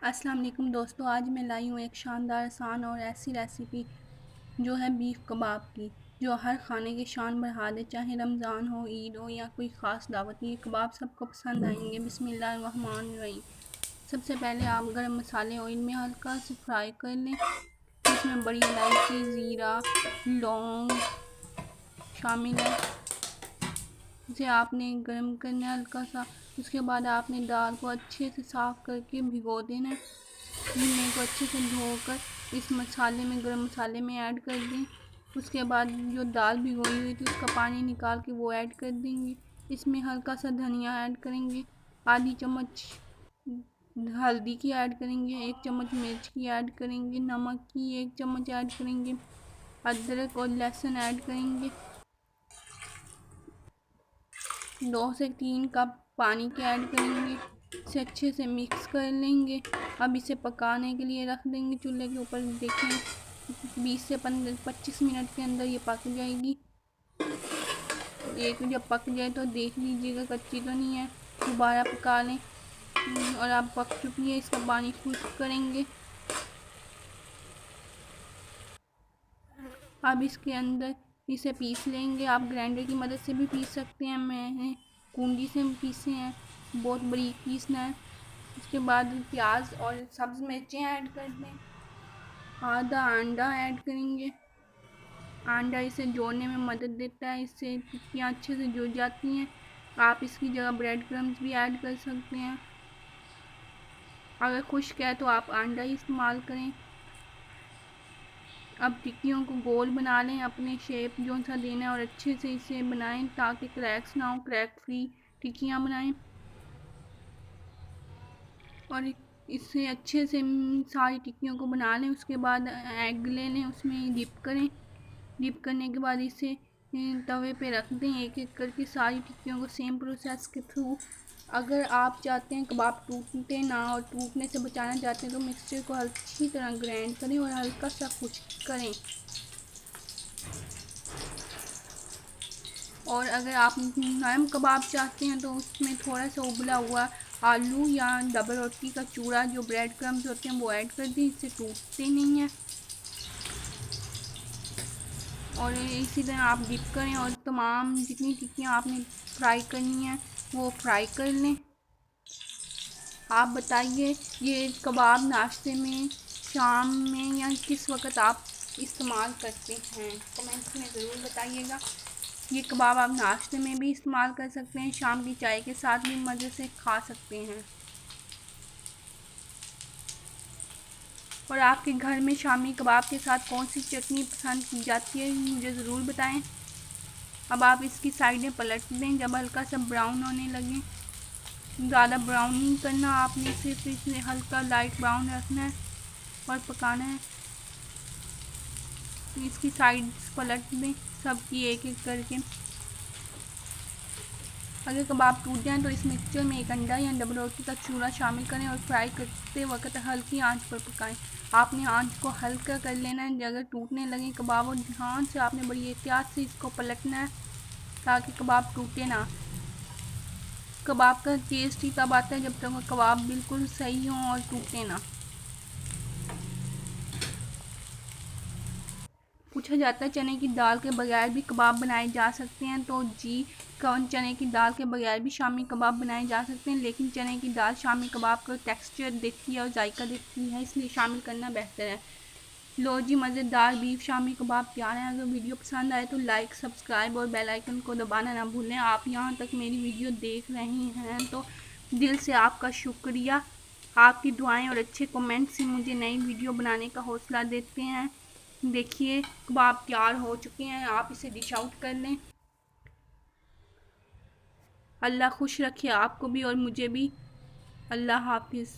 अस्सलाम वालेकुम दोस्तों, आज मैं लाई हूँ एक शानदार आसान और ऐसी रेसिपी जो है बीफ कबाब की, जो हर खाने की शान बढ़ा दे। चाहे रमज़ान हो, ईद हो या कोई ख़ास दावत, ये कबाब सबको पसंद आएंगे। बिस्मिल्लाहिर्रहमानिर्रहीम। सबसे पहले आप गरम मसाले ऑयल में हल्का से फ्राई कर लें। इसमें बड़ी इलायची, ज़ीरा, लौंग शामिल है। इसे आपने गरम करना है हल्का सा। उसके बाद आपने दाल को अच्छे से साफ़ करके भिगो देना है। भुने को अच्छे से धोकर इस मसाले में, गरम मसाले में ऐड कर दें। उसके बाद जो दाल भिगोई हुई थी उसका पानी निकाल के वो ऐड कर देंगे। इसमें हल्का सा धनिया ऐड करेंगे, आधी चम्मच हल्दी की ऐड करेंगे, 1 चम्मच मिर्च की ऐड करेंगे, नमक की 1 चम्मच ऐड करेंगे, अदरक और लहसुन ऐड करेंगे। 2 से 3 कप पानी के ऐड करेंगे। इसे अच्छे से मिक्स कर लेंगे। अब इसे पकाने के लिए रख देंगे चूल्हे के ऊपर। देखें 20 से 25 मिनट के अंदर ये पक जाएगी। एक जब पक जाए तो देख लीजिएगा कच्ची तो नहीं है, दोबारा पका लें। और अब पक चुकी है, इसका पानी खुश्क करेंगे। अब इसके अंदर इसे पीस लेंगे। आप ग्राइंडर की मदद से भी पीस सकते हैं, मैंने कूंडी से पीसे हैं, बहुत बरीक पीसना है। उसके बाद प्याज और सब्ज़ मिर्चें ऐड कर दें। आधा अंडा ऐड करेंगे। अंडा इसे जोड़ने में मदद देता है, इससे टिक्कियाँ अच्छे से जुड़ जाती हैं। आप इसकी जगह ब्रेड क्रम्स भी ऐड कर सकते हैं। अगर खुश्क है तो आप अंडा ही इस्तेमाल करें। अब टिक्कियों को गोल बना लें, अपने शेप जो सा देना है, और अच्छे से इसे बनाएं ताकि क्रैक्स ना हो। क्रैक फ्री टिक्कियाँ बनाएं और इससे अच्छे से सारी टिक्कियों को बना लें। उसके बाद एग ले लें, उसमें डिप करें। डिप करने के बाद इसे तवे पे रख दें, एक एक करके सारी टिक्कियों को सेम प्रोसेस के थ्रू। अगर आप चाहते हैं कबाब टूटते ना और टूटने से बचाना चाहते हैं तो मिक्सचर को अच्छी तरह ग्राइंड करें और हल्का सा खुश्क करें। और अगर आप नरम कबाब चाहते हैं तो उसमें थोड़ा सा उबला हुआ आलू या डबल रोटी का चूरा, जो ब्रेड क्रम्स होते हैं, वो ऐड कर दें। इससे टूटते नहीं हैं। और इसी तरह आप डिप करें और तमाम जितनी टिक्कियाँ आपने फ्राई करनी है वो फ्राई कर लें। आप बताइए ये कबाब नाश्ते में, शाम में या किस वक्त आप इस्तेमाल करते हैं, कमेंट्स में ज़रूर बताइएगा। ये कबाब आप नाश्ते में भी इस्तेमाल कर सकते हैं, शाम की चाय के साथ भी मज़े से खा सकते हैं। और आपके घर में शामी कबाब के साथ कौन सी चटनी पसंद की जाती है मुझे ज़रूर बताएं। अब आप इसकी साइडें पलट दें जब हल्का सा ब्राउन होने लगे। ज़्यादा ब्राउन नहीं करना आपने, सिर्फ इसे हल्का लाइट ब्राउन रखना है और पकाना है। इसकी साइड्स पलट दें सबकी एक एक करके। अगर कबाब टूट जाएँ तो इस मिक्सचर में 1 अंडा या डबल रोटी का चूरा शामिल करें और फ्राई करते वक्त हल्की आंच पर पकाएं। आपने आंच को हल्का कर लेना है। अगर टूटने लगे कबाब और ध्यान से आपने बड़ी एहतियात से इसको पलटना है ताकि कबाब टूटे ना। कबाब का टेस्ट ही तब आता है जब तक कबाब बिल्कुल सही हो और टूटे ना। पूछा जाता है चने की दाल के बगैर भी कबाब बनाए जा सकते हैं, तो जी, कौन चने की दाल के बगैर भी शामी कबाब बनाए जा सकते हैं, लेकिन चने की दाल शामी कबाब का टेक्सचर देती है और जायका देती है, इसलिए शामिल करना बेहतर है। लो जी, मज़ेदार बीफ शामी कबाब तैयार हैं। अगर वीडियो पसंद आए तो लाइक, सब्सक्राइब और बेल आइकन को दबाना ना भूलें। आप यहाँ तक मेरी वीडियो देख रहे हैं तो दिल से आपका शुक्रिया। आपकी दुआएं और अच्छे कमेंट्स ही मुझे नई वीडियो बनाने का हौसला देते हैं। देखिए कबाब तैयार हो चुके हैं, आप इसे डिश आउट कर लें। अल्लाह खुश रखे आपको भी और मुझे भी। अल्लाह हाफिज़।